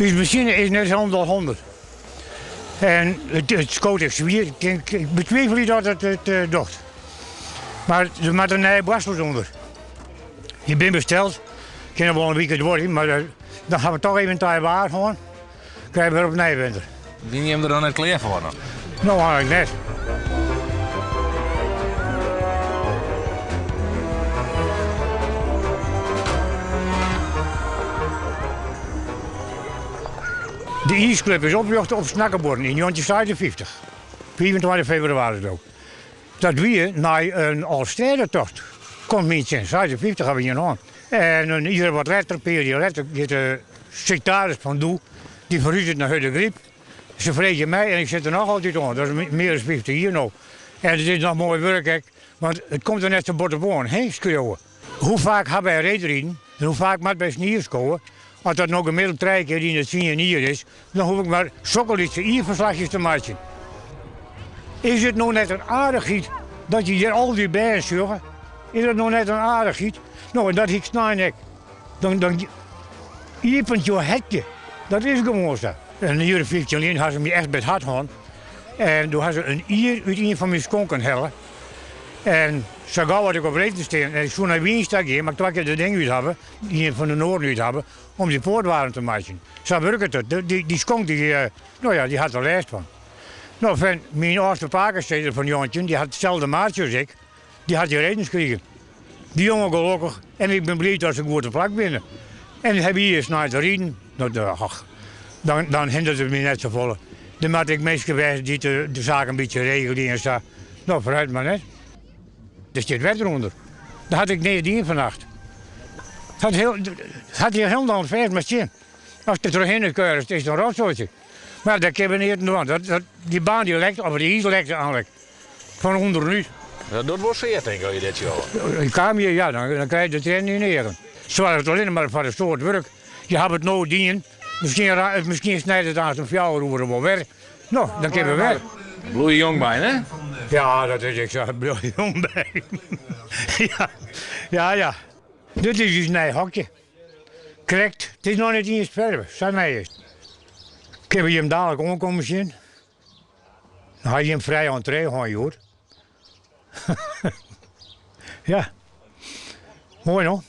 Dus machine is net 100. En het scoot is zwier. Ik betwijfel niet dat het docht. Maar er moet een nieuwe borstel onder. Je bent besteld. Ik kan er wel een weekend worden, maar dan gaan we toch even een waar gaan. Krijgen we weer op Nijwinter. Win je hem er dan net klaar voor? Nou, eigenlijk net. De ijsclub is opgericht op Snakkenborden in 1957. 24 februari ook. Dat weer naar een Alstede-tocht. Komt niet in 56 hebben we hier aan. En ieder wat later, een periode later, de secretaris van Doe, die verhuist naar Hudde Griep. Ze vreten mij en ik zit er nog altijd aan. Dat is meer dan 50 hier nog. En het is nog mooi werk, kijk, want het komt er net te bottenboon, hè, schreeuwen. Hoe vaak hebben wij rederen en hoe vaak moet bij sniers komen. Als dat nog gemiddeld 3 keer in het hier is, dan hoef ik maar sokkelitse ierverslagjes te maken. Is het nog net een aardigheid dat je hier al die bijen zorgen? Is het nog net een aardigheid? Nou, en dat ik snijnek. Dan iepent je hekje. Dat is gewoon zo. En een uur 15 jaar hadden ze me echt bij het hart gehad. En toen hadden ze een ier uit een van mijn skonken hellen. En zo gauw had ik op reden staan. En ik zou naar Wienstag gaan, maar ik twak de ding uit hebben, die van de Noorden uit hebben, om die poortwaren te maken. Zo werkt het. Die skonk, die had er lijst van. Nou, van mijn oudste pakensteder van Jantje, die had hetzelfde maatje als ik, die had die redens gekregen. Die jongen gelukkig. En ik ben blij dat ze goed op plak binnen. En dan heb je hier naar te rieden. Nou, dan hindert het me net zo vol. Dan moet ik mensen wijzen die de zaak een beetje regelen en zo. Nou, vooruit maar net. Er zit wet eronder. Dat had ik 19 vannacht. Het had hier helemaal vers machine. Als je er terug keuren, is het een rotzootje. Maar dat kunnen we niet doen. Die baan die lekt, of die is lekt eigenlijk. Van onderuit. Ja, dat wordt zeer, denk ik, dit jaar. Ik kwam hier, ja, dan krijg je de trein niet neer. Zo is het alleen maar voor het soort werk. Je hebt het nou dienen. Misschien snijdt het aan zijn fjouwer wel weg. Nou, dan kunnen we weg. Bloei jong bij, hè? Ja, dat is ik zo. Bloei jong bij. Ja. Dit is dus een hokje. Correct. Het is nog niet eens verder. Zijn mij eens. Ik heb je hem dadelijk omkomen zien. Dan had je hem vrij entree gaan, hoor. Ja. Mooi nog.